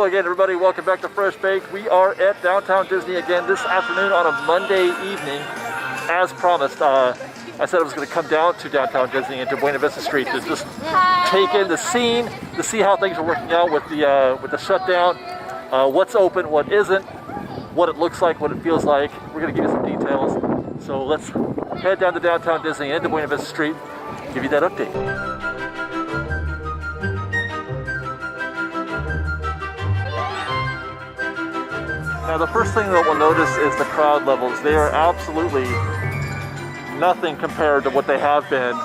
Hello again, everybody. Welcome back to FreshBaked. We are at Downtown Disney again this afternoon on a Monday evening. As promised, I said I was going to come down to Downtown Disney into Buena Vista Street to just take in the scene, to see how things are working out with the shutdown, what's open, what isn't, what it looks like, what it feels like. We're going to give you some details. So let's head down to Downtown Disney into Buena Vista Street, give you that update. Now the first thing that we'll notice is the crowd levels. They are absolutely nothing compared to what they have been.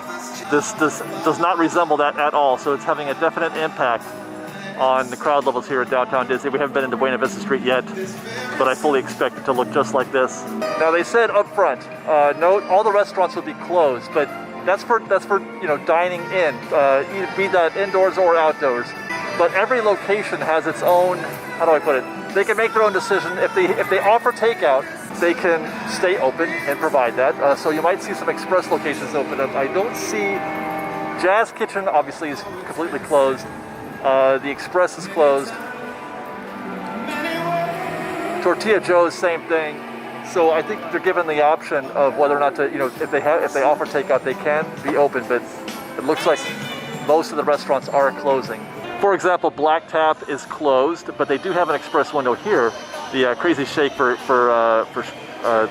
This does not resemble that at all, so it's having a definite impact on the crowd levels here at Downtown Disney. We haven't been into Buena Vista Street yet, but I fully expect it to look just like this. Now they said up front, note all the restaurants will be closed, but that's for dining in, be that indoors or outdoors. But every location has its own, how do I put it? They can make their own decision. If they offer takeout, they can stay open and provide that. So you might see some express locations open up. I don't see Jazz Kitchen, obviously, is completely closed. The Express is closed. Tortilla Joe's, same thing. So I think they're given the option of whether or not to, if they offer takeout, they can be open. But it looks like most of the restaurants are closing. For example, Black Tap is closed, but they do have an express window here. The Crazy Shake for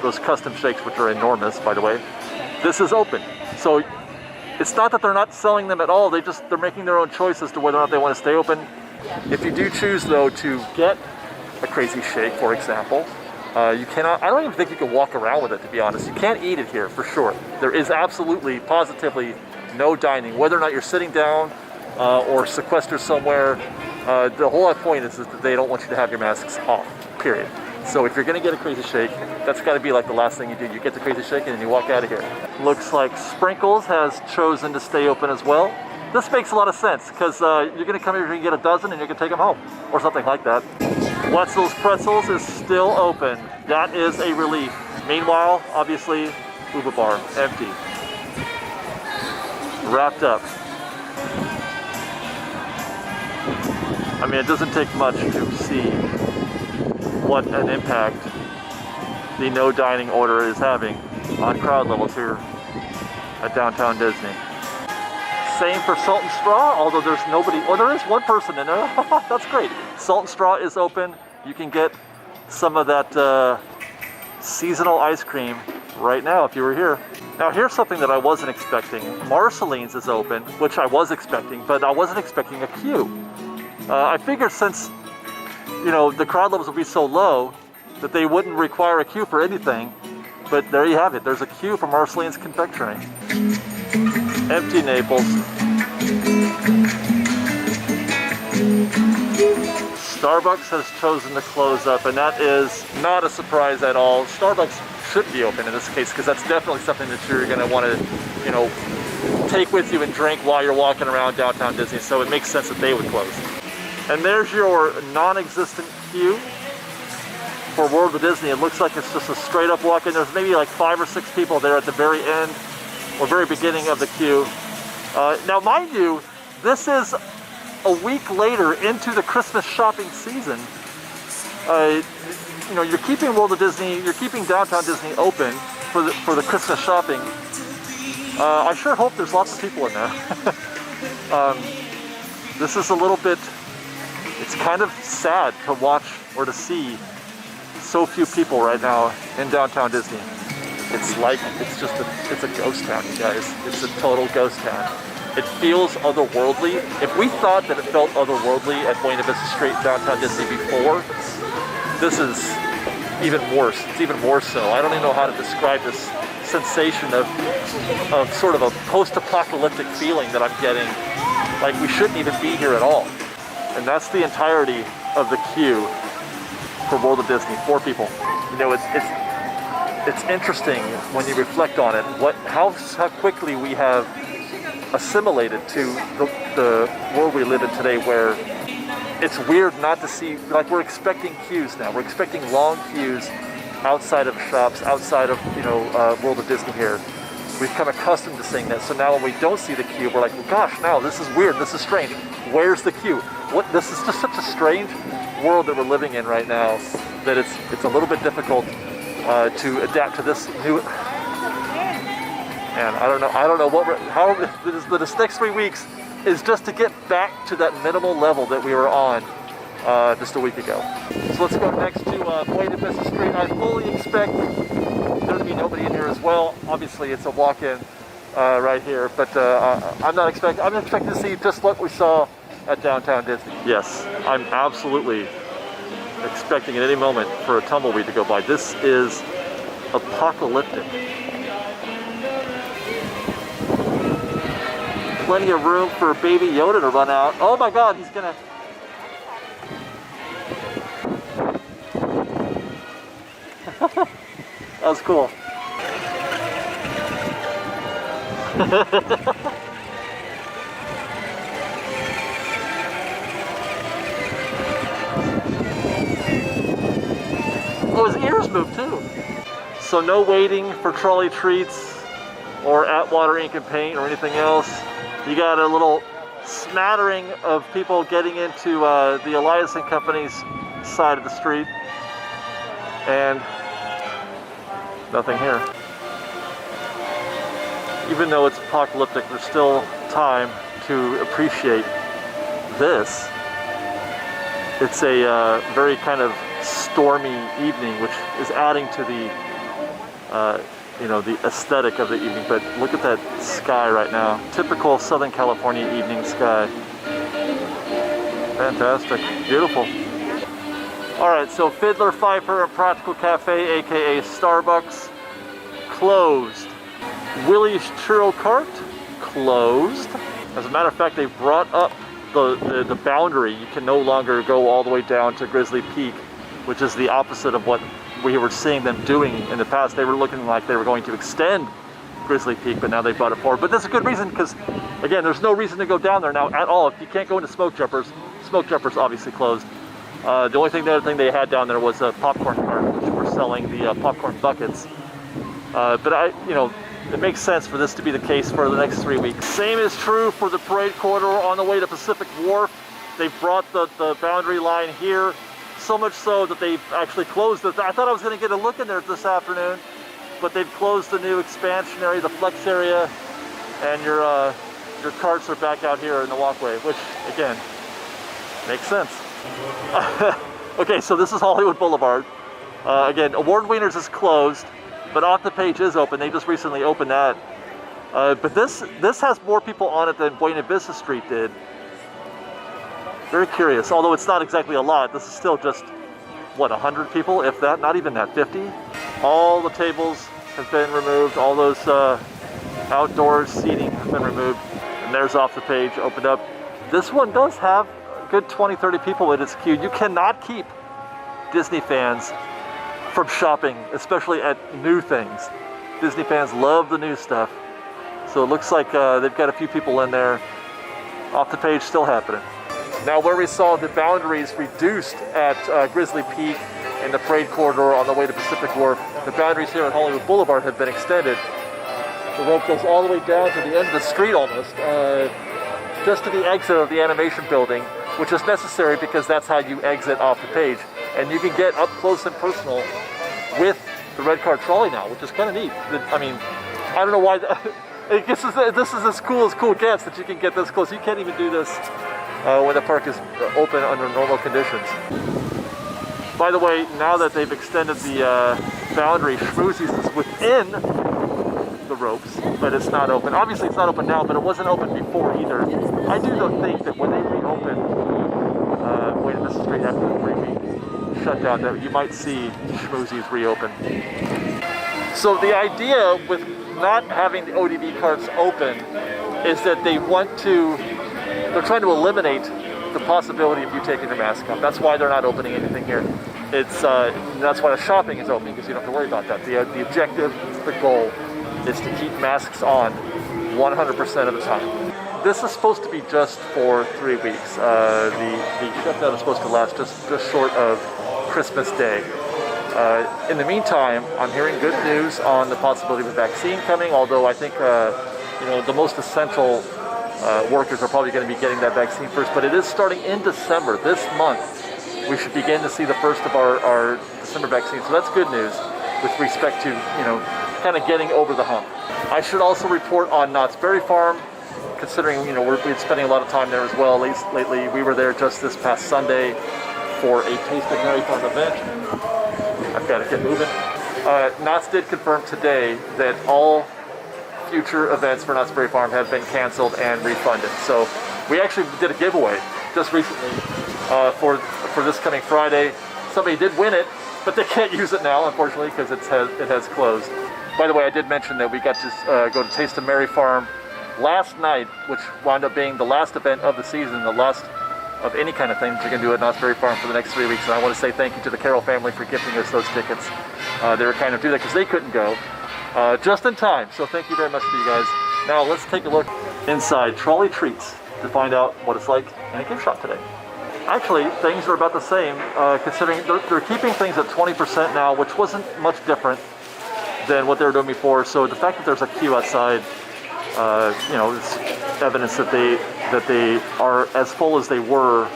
those custom shakes, which are enormous, by the way. This is open. So it's not that they're not selling them at all. They're making their own choice as to whether or not they want to stay open. If you do choose, though, to get a Crazy Shake, for example, you cannot, I don't even think you can walk around with it, to be honest. You can't eat it here, for sure. There is absolutely, positively no dining. Whether or not you're sitting down, or sequestered somewhere. The whole point is that they don't want you to have your masks off, period. So if you're gonna get a Crazy Shake, that's gotta be like the last thing you do. You get the Crazy Shake and then you walk out of here. Looks like Sprinkles has chosen to stay open as well. This makes a lot of sense because you're gonna come here and get a dozen and you can take them home or something like that. Wetzel's Pretzels is still open. That is a relief. Meanwhile, obviously, Uba Bar, empty. Wrapped up. I mean, it doesn't take much to see what an impact the no dining order is having on crowd levels here at Downtown Disney. Same for Salt and Straw, although there's nobody, there is one person in there. That's great. Salt and Straw is open. You can get some of that seasonal ice cream right now if you were here. Now here's something that I wasn't expecting. Marceline's is open, which I was expecting, but I wasn't expecting a queue. I figured since, the crowd levels would be so low that they wouldn't require a queue for anything. But there you have it. There's a queue for Marceline's Confectionery. Empty Naples. Starbucks has chosen to close up, and that is not a surprise at all. Starbucks should be open in this case because that's definitely something that you're going to want to, take with you and drink while you're walking around Downtown Disney. So it makes sense that they would close. And there's your non-existent queue for World of Disney. It looks like it's just a straight up walk in. There's maybe like 5 or 6 people there at the very end or very beginning of the queue. Now, mind you, this is a week later into the Christmas shopping season. You're keeping World of Disney, you're keeping Downtown Disney open for the Christmas shopping. I sure hope there's lots of people in there. This is a little bit, it's kind of sad to watch or to see so few people right now in Downtown Disney. It's a ghost town, you guys. It's a total ghost town. It feels otherworldly. If we thought that it felt otherworldly at Buena Vista Street, Downtown Disney before, this is even worse. It's even more so. I don't even know how to describe this sensation of sort of a post-apocalyptic feeling that I'm getting. Like we shouldn't even be here at all. And that's the entirety of the queue for World of Disney. 4 people. It's interesting when you reflect on it. How quickly we have assimilated to the world we live in today, where it's weird not to see. Like we're expecting queues now. We're expecting long queues outside of shops, outside of World of Disney here. we've become accustomed to seeing that. So now when we don't see the queue, we're like, well, gosh, no, this is weird, this is strange. Where's the queue? This is just such a strange world that we're living in right now that it's a little bit difficult to adapt to this new. And I don't know how the next 3 weeks is just to get back to that minimal level that we were on just a week ago. So let's go next to Buena Vista Street. I fully expect there to be nobody in here as well. Obviously, it's a walk-in right here, but I'm expecting to see just what we saw at downtown Disney. Yes, I'm absolutely expecting at any moment for a tumbleweed to go by. This is apocalyptic. Plenty of room for Baby Yoda to run out. Oh my God, he's gonna. That was cool. Oh, his ears moved too. So no waiting for trolley treats or Atwater ink and paint or anything else. You got a little smattering of people getting into the Elias and Company's side of the street, and nothing here. Even though it's apocalyptic, there's still time to appreciate this. It's a very kind of stormy evening, which is adding to the the aesthetic of the evening. But look at that sky right now. Typical Southern California evening sky. Fantastic. Beautiful. All right, so Fiddler, Pfeiffer, and Practical Cafe, aka Starbucks, closed. Willie's Churro Cart, closed. As a matter of fact, they brought up the boundary. You can no longer go all the way down to Grizzly Peak, which is the opposite of what we were seeing them doing in the past. They were looking like they were going to extend Grizzly Peak, but now they brought it forward. But that's a good reason, because again, there's no reason to go down there now at all. If you can't go into Smoke Jumpers obviously closed. The other thing they had down there was a popcorn cart, which were selling the popcorn buckets. But it makes sense for this to be the case for the next 3 weeks. Same is true for the parade corridor on the way to Pacific Wharf. They brought the boundary line here, so much so that they've actually closed it. I thought I was going to get a look in there this afternoon, but they've closed the new expansion area, the flex area, and your carts are back out here in the walkway, which again makes sense. Okay, so this is Hollywood Boulevard. Again, Award Wieners is closed, but Off the Page is open. They just recently opened that. But this has more people on it than Buena Vista Street did. Very curious, although it's not exactly a lot. This is still just, what, 100 people, if that, not even that, 50? All the tables have been removed. All those outdoor seating have been removed. And there's Off the Page, opened up. This one does have a good 20, 30 people in its queue. You cannot keep Disney fans from shopping, especially at new things. Disney fans love the new stuff. So it looks like they've got a few people in there. Off the Page still happening. Now, where we saw the boundaries reduced at Grizzly Peak and the parade corridor on the way to Pacific Wharf, the boundaries here on Hollywood Boulevard have been extended. The rope goes all the way down to the end of the street almost, just to the exit of the animation building, which is necessary because that's how you exit Off the Page. And you can get up close and personal with the red car trolley now, which is kind of neat. I mean, I don't know why. This is as cool gets that you can get this close. You can't even do this when the park is open under normal conditions. By the way, now that they've extended the boundary, Schmoozies is within the ropes, but it's not open. Obviously, it's not open now, but it wasn't open before either. I do think that when they reopen Buena Vista Street after the 3-week shutdown, that you might see Schmoozies reopen. So the idea with not having the ODV carts open is that they're trying to eliminate the possibility of you taking your mask off. That's why they're not opening anything here. That's why the shopping is open, because you don't have to worry about that. The objective, the goal, is to keep masks on 100% of the time. This is supposed to be just for 3 weeks. The shutdown is supposed to last just short of Christmas Day. In the meantime, I'm hearing good news on the possibility of a vaccine coming, although I think the most essential workers are probably going to be getting that vaccine first. But it is starting in December. This month, we should begin to see the first of our December vaccine. So that's good news with respect to, kind of getting over the hump. I should also report on Knott's Berry Farm, considering, we've been spending a lot of time there as well lately. We were there just this past Sunday for a Taste of Berry Farm event. I've got to get moving. Knott's did confirm today that all future events for Knott's Berry Farm have been canceled and refunded. So we actually did a giveaway just recently for this coming Friday. Somebody did win it, but they can't use it now, unfortunately, because it has closed. By the way, I did mention that we got to go to Taste of Berry Farm last night, which wound up being the last event of the season, the last of any kind of thing that you're going to do at Knott's Berry Farm for the next 3 weeks. And I want to say thank you to the Carroll family for gifting us those tickets. They were kind of do that because they couldn't go just in time. So thank you very much to you guys. Now let's take a look inside Trolley Treats to find out what it's like in a gift shop today. Actually, things are about the same, considering they're keeping things at 20% now, which wasn't much different than what they were doing before. So the fact that there's a queue outside, it's evidence that they are as full as they were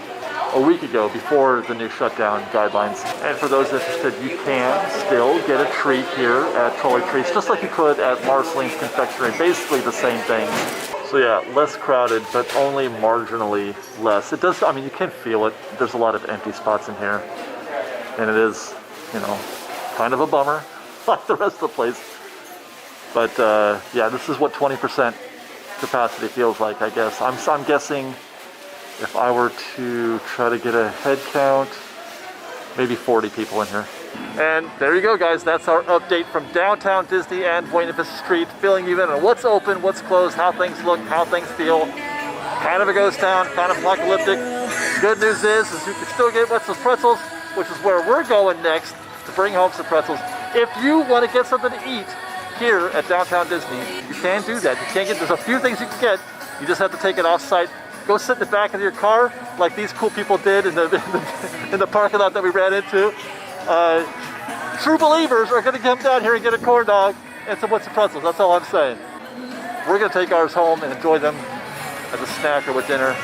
a week ago before the new shutdown guidelines. And for those interested, you can still get a treat here at Trolley Treats, just like you could at Marceline's Confectionery. Basically the same thing. So yeah, less crowded, but only marginally less. It does, you can feel it. There's a lot of empty spots in here. And it is, kind of a bummer, like the rest of the place. But yeah, this is what 20% capacity feels like, I guess. I'm guessing if I were to try to get a head count, maybe 40 people in here. And there you go, guys. That's our update from downtown Disney and Buena Vista Street, filling you in on what's open, what's closed, how things look, how things feel. Kind of a ghost town, kind of apocalyptic. Good news is you can still get Wetzel's Pretzels, which is where we're going next to bring home some pretzels. If you want to get something to eat here at downtown Disney, you can do that. There's a few things you can get. You just have to take it off-site. Go sit in the back of your car like these cool people did in the parking lot that we ran into. True believers are going to come down here and get a corn dog and some Wetzel's Pretzels. That's all I'm saying. We're going to take ours home and enjoy them as a snack or with dinner.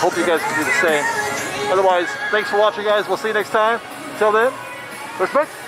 Hope you guys can do the same. Otherwise, thanks for watching, guys. We'll see you next time. Until then, FreshBaked.